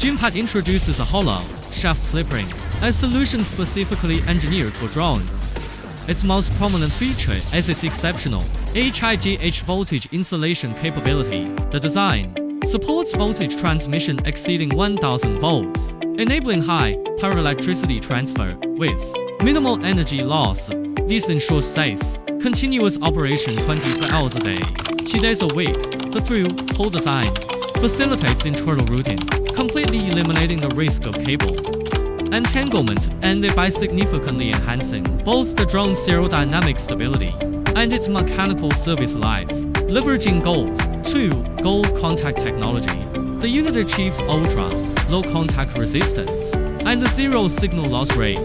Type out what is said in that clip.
JINPAT introduces a hollow shaft slipring, a solution specifically engineered for drones. Its most prominent feature is its exceptional HIGH voltage insulation capability. The design supports voltage transmission exceeding 1000 volts, enabling high power electricity transfer with minimal energy loss. This ensures safe, continuous operation 24 hours a day, 7 days a week. The through-hole design facilitates internal routing, completely eliminating the risk of cable entanglement and thereby significantly enhancing both the drone's aerodynamic stability and its mechanical service life. Leveraging gold contact technology, the unit achieves ultra-low contact resistance and zero signal loss rate.